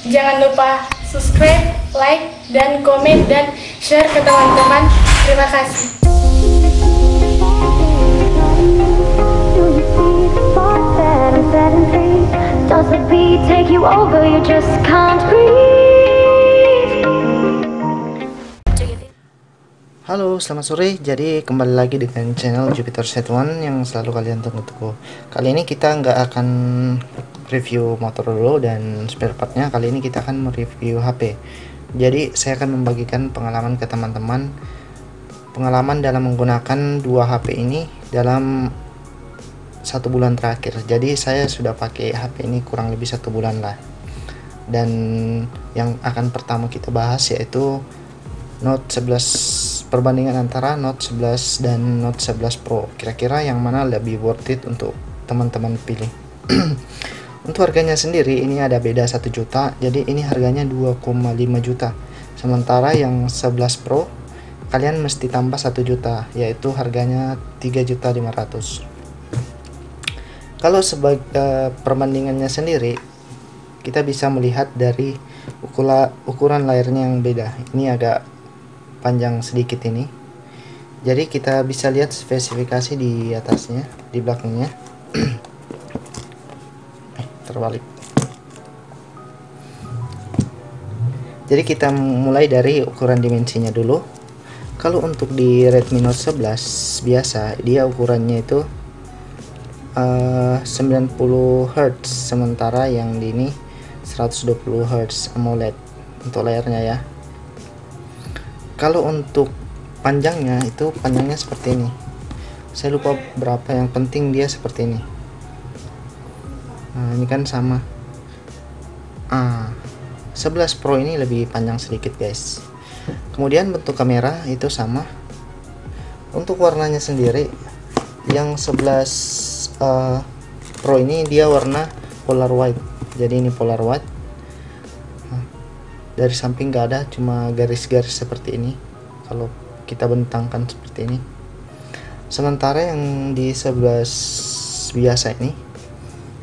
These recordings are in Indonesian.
Jangan lupa subscribe, like, dan komen, dan share ke teman-teman. Terima kasih. Does the beat take you over? You just can't breathe. Halo, selamat sore. Jadi kembali lagi dengan channel Jupiter Set One yang selalu kalian tunggu-tunggu. Kali ini kita nggak akan review motor dulu dan spare partnya. Kali ini kita akan mereview HP. Jadi saya akan membagikan pengalaman ke teman-teman, pengalaman dalam menggunakan dua HP ini dalam 1 bulan terakhir. Jadi saya sudah pakai HP ini kurang lebih 1 bulan lah. Dan yang akan pertama kita bahas yaitu Note 11, perbandingan antara Note 11 dan Note 11 Pro. Kira-kira yang mana lebih worth it untuk teman-teman pilih. Untuk harganya sendiri ini ada beda 1 juta. Jadi ini harganya 2,5 juta. Sementara yang 11 Pro kalian mesti tambah 1 juta, yaitu harganya 3.500.000. Kalau sebagai perbandingannya sendiri, kita bisa melihat dari ukuran layarnya yang beda. Ini agak panjang sedikit ini. Jadi kita bisa lihat spesifikasi di atasnya, di belakangnya. Terbalik. Jadi kita mulai dari ukuran dimensinya dulu. Kalau untuk di Redmi Note 11 biasa, dia ukurannya itu 90 Hz, sementara yang di ini 120 Hz AMOLED untuk layarnya ya. Kalau untuk panjangnya itu panjangnya seperti ini. Saya lupa berapa, yang penting dia seperti ini. Nah, ini kan sama. 11 Pro ini lebih panjang sedikit guys. Kemudian bentuk kamera itu sama. Untuk warnanya sendiri, yang 11 Pro ini dia warna polar white. Jadi ini polar white. Dari samping gak ada, cuma garis-garis seperti ini kalau kita bentangkan seperti ini. Sementara yang di 11 biasa ini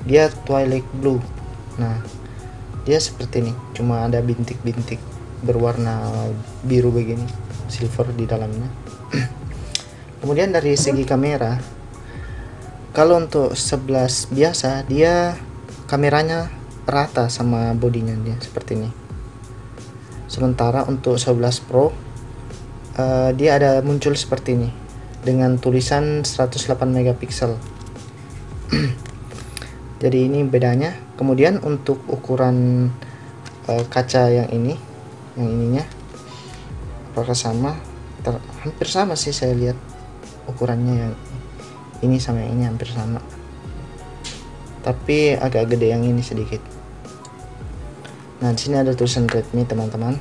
dia twilight blue. Nah, dia seperti ini, cuma ada bintik-bintik berwarna biru begini, silver di dalamnya. Kemudian dari segi kamera, kalau untuk 11 biasa dia kameranya rata sama bodinya, dia seperti ini. Sementara untuk 11 Pro dia ada muncul seperti ini dengan tulisan 108 megapiksel. Jadi ini bedanya. Kemudian untuk ukuran kaca yang ininya apakah sama? Hampir sama sih, saya lihat ukurannya yang ini sama yang ini hampir sama, tapi agak gede yang ini sedikit. Nah, di sini ada tulisan Redmi teman-teman,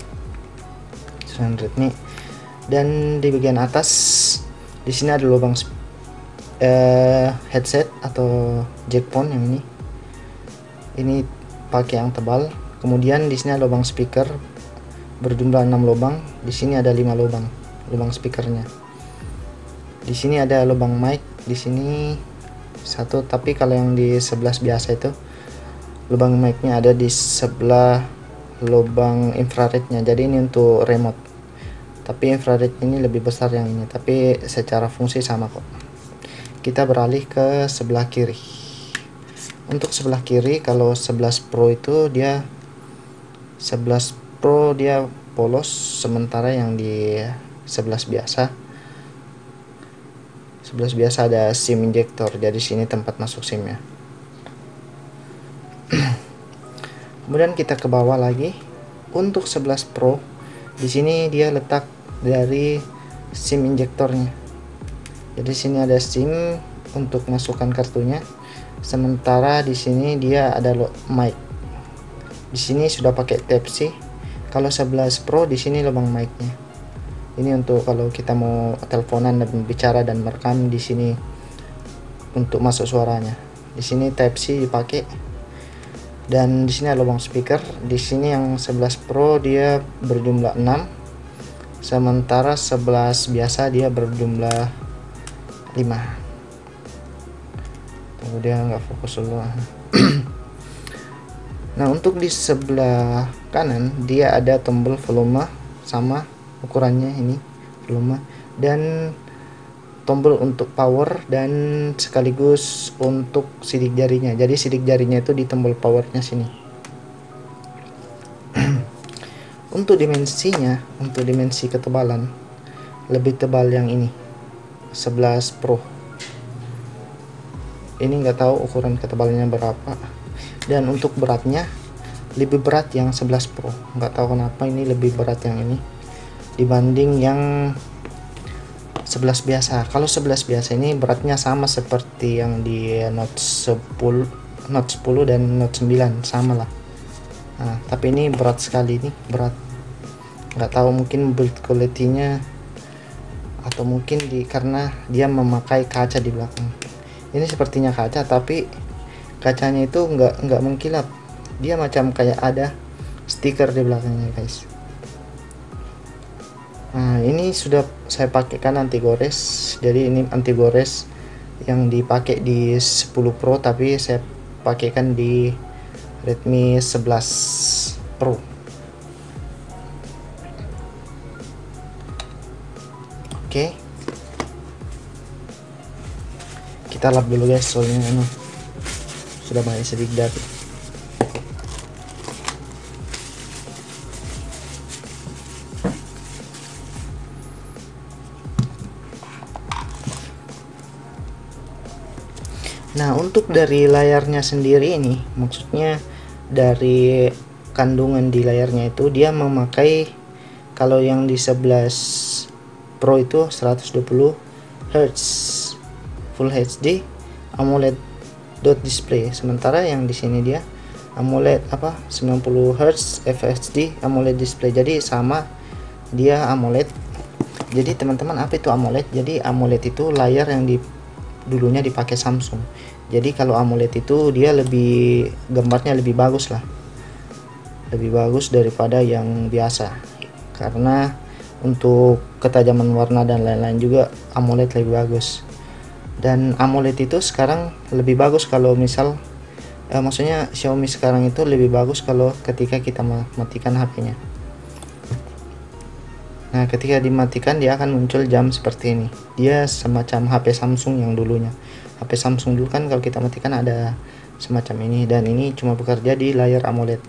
tulisan Redmi, dan di bagian atas di sini ada lubang headset atau jackphone yang ini pakai yang tebal. Kemudian di sini ada lubang speaker berjumlah 6 lubang. Di sini ada 5 lubang speakernya. Di sini ada lubang mic, di sini satu, tapi kalau yang di 11 biasa itu lubang mic-nya ada di sebelah lubang infrarednya. Jadi ini untuk remote, tapi infrared ini lebih besar yang ini, tapi secara fungsi sama kok. Kita beralih ke sebelah kiri. Untuk sebelah kiri, kalau 11 Pro itu dia 11 Pro dia polos, sementara yang di 11 biasa ada SIM injector. Jadi sini tempat masuk SIM-nya. Kemudian kita ke bawah lagi. Untuk 11 Pro di sini dia letak dari SIM injektornya. Jadi sini ada SIM untuk masukkan kartunya. Sementara di sini dia ada mic. Di sini sudah pakai Type-C. Kalau 11 Pro di sini lubang mic-nya. Ini untuk kalau kita mau teleponan dan bicara dan merekam, di sini untuk masuk suaranya. Di sini Type-C dipakai. Dan di sini ada lubang speaker. Di sini yang 11 Pro dia berjumlah 6, sementara 11 biasa dia berjumlah 5. Tunggu, dia nggak fokus dulu. Nah, untuk di sebelah kanan dia ada tombol volume sama ukurannya ini volume, dan tombol untuk power dan sekaligus untuk sidik jarinya. Jadi sidik jarinya itu di tombol powernya sini. Untuk dimensinya, untuk dimensi ketebalan lebih tebal yang ini 11 Pro. Ini nggak tahu ukuran ketebalannya berapa. Dan untuk beratnya lebih berat yang 11 Pro. Nggak tahu kenapa ini lebih berat yang ini dibanding yang 11 biasa. Kalau 11 biasa ini beratnya sama seperti yang di Note 10, Note 10 dan Note 9 sama lah. Nah, tapi ini berat sekali, ini berat. Nggak tahu mungkin build quality-nya atau mungkin karena dia memakai kaca di belakang. Ini sepertinya kaca, tapi kacanya itu nggak mengkilap. Dia macam kayak ada stiker di belakangnya, guys. Nah, ini sudah saya pakaikan anti gores. Jadi ini anti gores yang dipakai di 10 Pro, tapi saya pakaikan di Redmi 11 Pro. Oke. Kita lap dulu, guys, soalnya sudah banyak sedikit data. Nah, untuk dari layarnya sendiri ini, maksudnya dari kandungan di layarnya itu dia memakai, kalau yang di 11 Pro itu 120 Hz Full HD AMOLED dot display, sementara yang di sini dia AMOLED 90 Hz FHD AMOLED display. Jadi sama, dia AMOLED. Jadi teman-teman, apa itu AMOLED? Jadi AMOLED itu layar yang dulunya dipakai Samsung. Jadi kalau AMOLED itu dia lebih, gambarnya lebih bagus lah, lebih bagus daripada yang biasa, karena untuk ketajaman warna dan lain-lain juga AMOLED lebih bagus. Dan AMOLED itu sekarang lebih bagus kalau misal maksudnya Xiaomi sekarang itu lebih bagus kalau ketika kita matikan HP-nya. Nah, ketika dimatikan dia akan muncul jam seperti ini. Dia semacam HP Samsung yang dulunya. HP Samsung dulu kan kalau kita matikan ada semacam ini, dan ini cuma bekerja di layar AMOLED.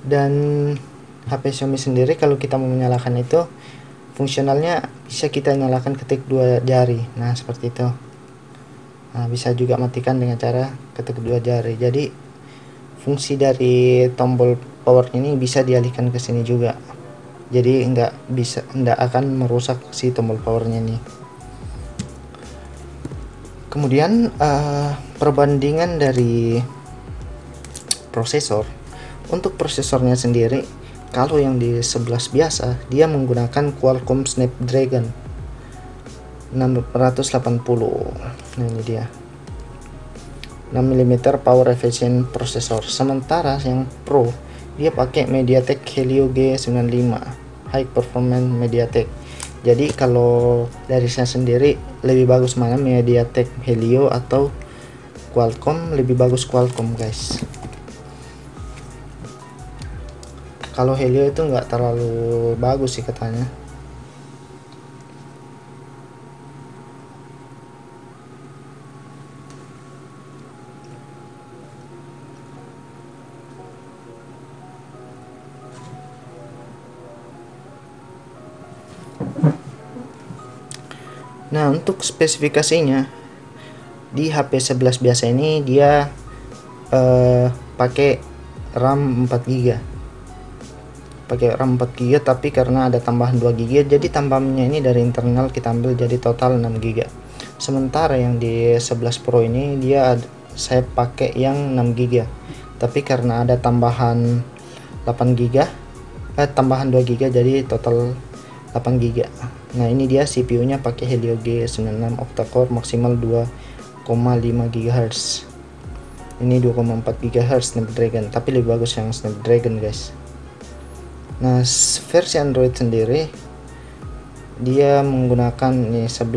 Dan HP Xiaomi sendiri kalau kita mau menyalakan itu, fungsionalnya bisa kita nyalakan ketik dua jari. Nah, seperti itu. Nah, bisa juga matikan dengan cara ketik dua jari. Jadi fungsi dari tombol power ini bisa dialihkan ke sini juga. Jadi nggak akan merusak si tombol powernya ini. Kemudian perbandingan dari prosesor. Untuk prosesornya sendiri, kalau yang di 11 biasa dia menggunakan Qualcomm Snapdragon 680. Nah, ini dia 6mm power efficient processor. Sementara yang Pro dia pakai MediaTek Helio G95 high performance MediaTek. Jadi kalau dari saya sendiri lebih bagus mana, MediaTek Helio atau Qualcomm? Lebih bagus Qualcomm, guys. Kalau Helio itu nggak terlalu bagus sih katanya. Nah, untuk spesifikasinya di HP 11 biasa ini dia pakai RAM 4GB. Pakai RAM 4GB, tapi karena ada tambahan 2GB, jadi tambahannya ini dari internal kita ambil jadi total 6GB. Sementara yang di 11 Pro ini saya pakai yang 6GB, tapi karena ada tambahan 8GB, tambahan 2GB, jadi total 8GB. Nah, ini dia CPU-nya pakai Helio G96 octa-core maksimal 2,5 GHz. Ini 2,4 GHz Snapdragon, tapi lebih bagus yang Snapdragon, guys. Nah, versi Android sendiri dia menggunakan ini 11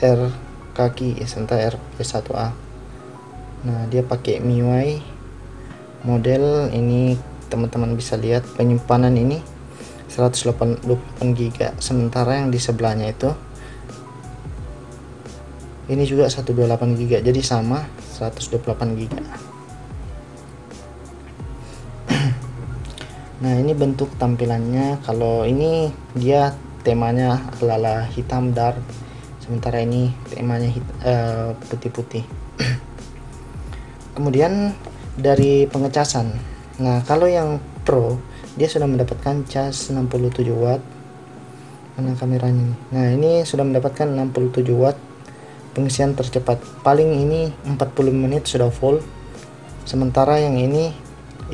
R kaki serta RP1A. Nah, dia pakai MIUI model ini, teman-teman bisa lihat penyimpanan ini 128 GB, sementara yang di sebelahnya itu ini juga 128 GB, jadi sama 128 GB. Nah, ini bentuk tampilannya. Kalau ini dia temanya adalah hitam dark, sementara ini temanya putih-putih. Kemudian dari pengecasan, nah kalau yang Pro dia sudah mendapatkan cas 67 watt. Mana kameranya? Nah, ini sudah mendapatkan 67 watt pengisian tercepat, paling ini 40 menit sudah full. Sementara yang ini,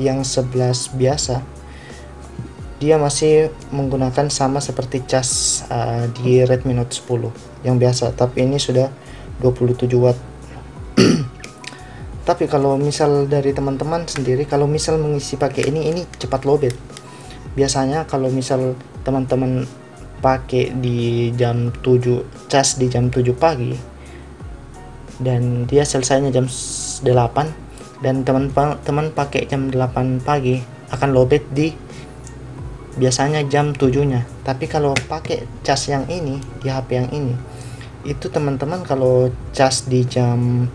yang 11 biasa, dia masih menggunakan sama seperti cas di Redmi Note 10 yang biasa, tapi ini sudah 27 watt. Tapi kalau misal dari teman-teman sendiri, kalau misal mengisi pakai ini cepat lowbat. Biasanya kalau misal teman-teman pakai di jam 7, cas di jam 7 pagi dan dia selesainya jam 8, dan teman-teman pakai jam 8 pagi akan lowbat di biasanya jam 7-nya. Tapi kalau pakai cas yang ini di HP yang ini, itu teman-teman kalau cas di jam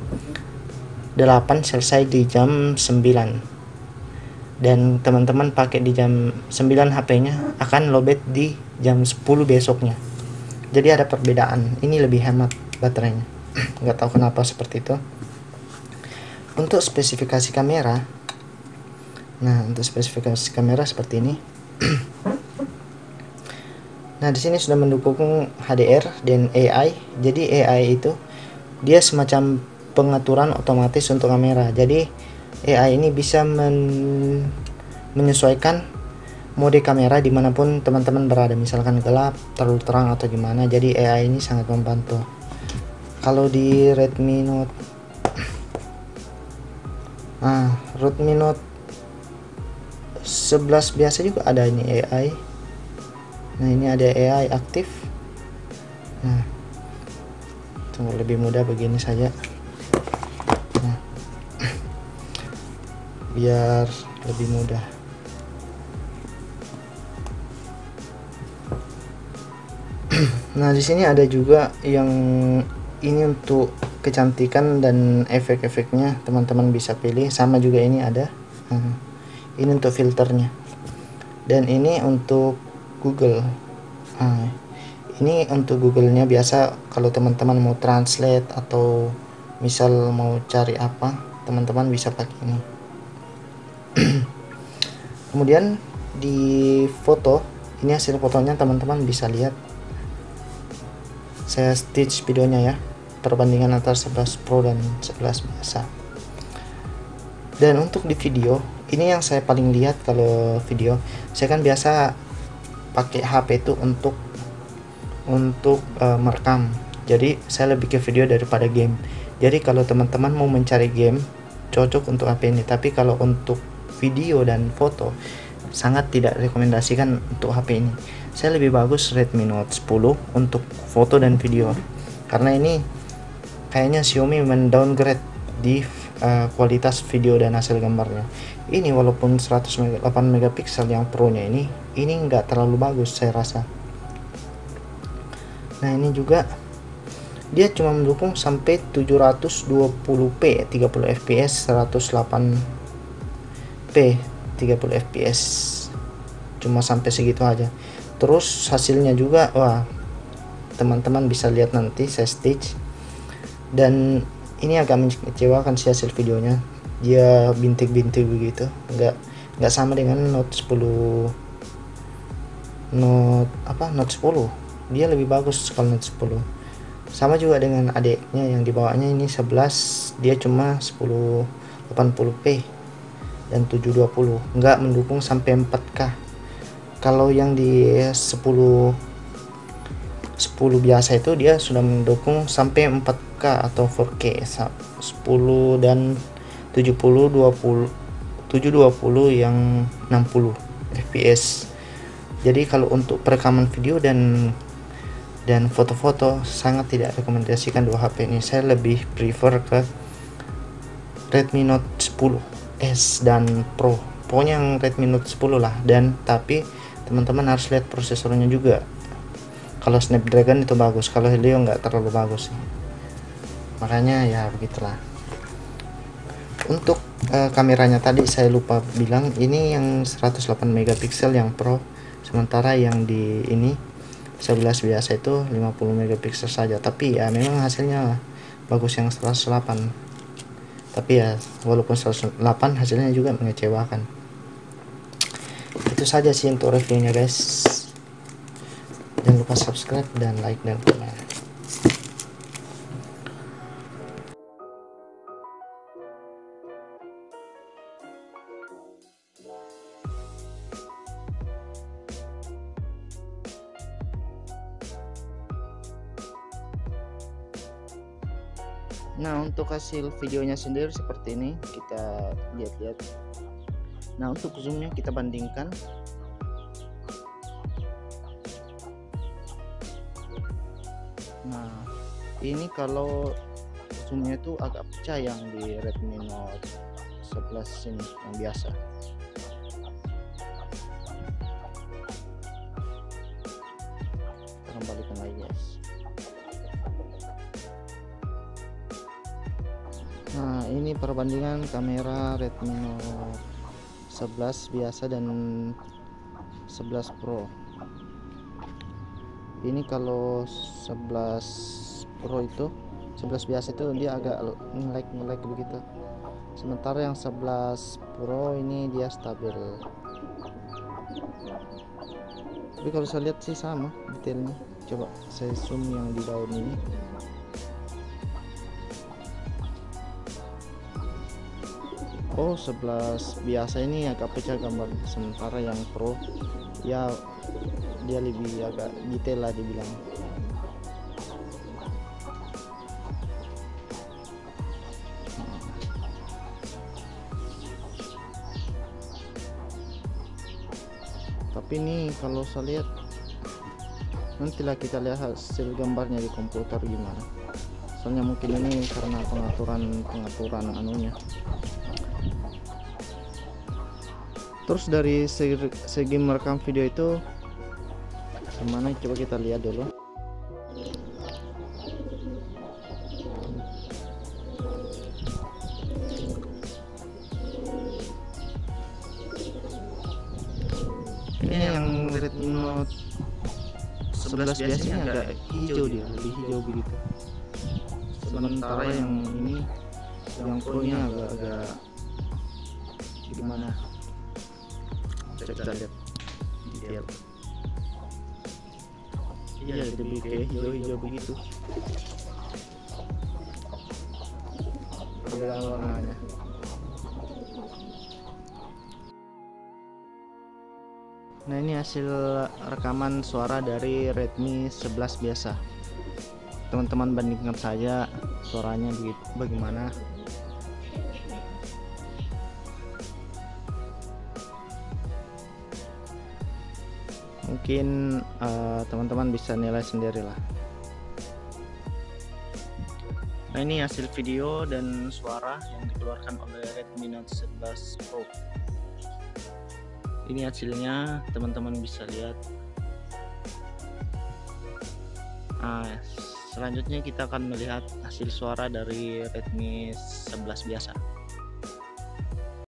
8 selesai di jam 9, dan teman-teman pakai di jam 9 HP-nya akan lowbat di jam 10 besoknya. Jadi ada perbedaan, ini lebih hemat baterainya. Nggak tahu kenapa seperti itu. Untuk spesifikasi kamera, nah untuk spesifikasi kamera seperti ini. Nah, di sini sudah mendukung HDR dan AI. Jadi AI itu dia semacam pengaturan otomatis untuk kamera. Jadi AI ini bisa menyesuaikan mode kamera dimanapun teman-teman berada, misalkan gelap, terlalu terang atau gimana. Jadi AI ini sangat membantu. Kalau di Redmi Note, Redmi Note 11 biasa juga ada ini AI. Nah, ini ada AI aktif. Nah, tunggu, lebih mudah begini saja. Nah, biar lebih mudah. Nah, di sini ada juga yang ini untuk kecantikan dan efek-efeknya, teman-teman bisa pilih. Sama juga ini ada. Ini untuk filternya. Dan ini untuk Google. Ini untuk Google-nya biasa kalau teman-teman mau translate atau misal mau cari apa, teman-teman bisa pakai ini. Kemudian di foto, ini hasil fotonya teman-teman bisa lihat. Saya stitch videonya ya, perbandingan antara 11 Pro dan 11 biasa. Dan untuk di video, ini yang saya paling lihat. Kalau video, saya kan biasa pakai HP itu untuk merekam. Jadi saya lebih ke video daripada game. Jadi kalau teman-teman mau mencari game, cocok untuk HP ini. Tapi kalau untuk video dan foto, sangat tidak rekomendasikan untuk HP ini. Saya lebih bagus Redmi Note 10 untuk foto dan video, karena ini kayaknya Xiaomi mendowngrade di kualitas video dan hasil gambarnya. Ini walaupun 108 megapiksel yang Pro nya ini nggak terlalu bagus saya rasa. Nah, ini juga dia cuma mendukung sampai 720p 30 fps, 108p 30 fps, cuma sampai segitu aja. Terus hasilnya juga, wah, teman-teman bisa lihat nanti saya stitch. Dan ini agak mengecewakan sih hasil videonya, dia bintik-bintik begitu, nggak sama dengan Note 10. Note 10 dia lebih bagus kalau Note 10. Sama juga dengan adiknya yang dibawanya, ini 11, dia cuma 1080p dan 720, nggak mendukung sampai 4K. Kalau yang di 10 biasa itu dia sudah mendukung sampai 4K atau 4K, 10 dan 720 yang 60 fps. Jadi kalau untuk perekaman video dan foto-foto sangat tidak rekomendasikan dua HP ini. Saya lebih prefer ke Redmi Note 10s dan Pro, pokoknya yang Redmi Note 10 lah. Dan tapi teman-teman harus lihat prosesornya juga. Kalau Snapdragon itu bagus, kalau Helio nggak terlalu bagus, makanya ya begitulah. Untuk kameranya tadi saya lupa bilang, ini yang 108 megapiksel yang Pro, sementara yang di ini 11 biasa itu 50 megapiksel saja. Tapi ya memang hasilnya bagus yang 108. Tapi ya walaupun 108 hasilnya juga mengecewakan. Itu saja sih untuk reviewnya guys. Jangan lupa subscribe dan like dan komen. Nah, untuk hasil videonya sendiri seperti ini, kita lihat-lihat. Nah, untuk zoomnya kita bandingkan. Nah, ini kalau zoomnya itu agak pecah yang di Redmi Note 11 ini yang biasa. Kita kembalikan lagi guys. Nah, ini perbandingan kamera Redmi Note 11 biasa dan 11 Pro. Ini kalau 11 Pro itu, 11 biasa itu dia agak nge-lag begitu. Sementara yang 11 Pro ini dia stabil. Tapi kalau saya lihat sih sama detailnya. Coba saya zoom yang di daun ini. Oh, 11 biasa ini agak pecah gambar, sementara yang Pro ya dia lebih agak detail lah dibilang. Tapi ini kalau saya lihat, nantilah kita lihat hasil gambarnya di komputer gimana. Soalnya mungkin ini karena pengaturan anunya. Terus dari segi merekam video itu gimana, coba kita lihat dulu. Ini yang Redmi Note 11 biasanya agak hijau, dia lebih hijau begitu. Sementara yang ini, yang Pro nya agak gimana? Kita lihat detail. Iya, lebih kayak hijau-hijau begitu. Perbedaan warnanya. Nah, ini hasil rekaman suara dari Redmi 11 biasa. Teman-teman bandingkan saja suaranya bagaimana. Mungkin teman-teman bisa nilai sendirilah. Nah, ini hasil video dan suara yang dikeluarkan oleh Redmi Note 11 Pro. Ini hasilnya, teman-teman bisa lihat. Selanjutnya kita akan melihat hasil suara dari Redmi 11 biasa.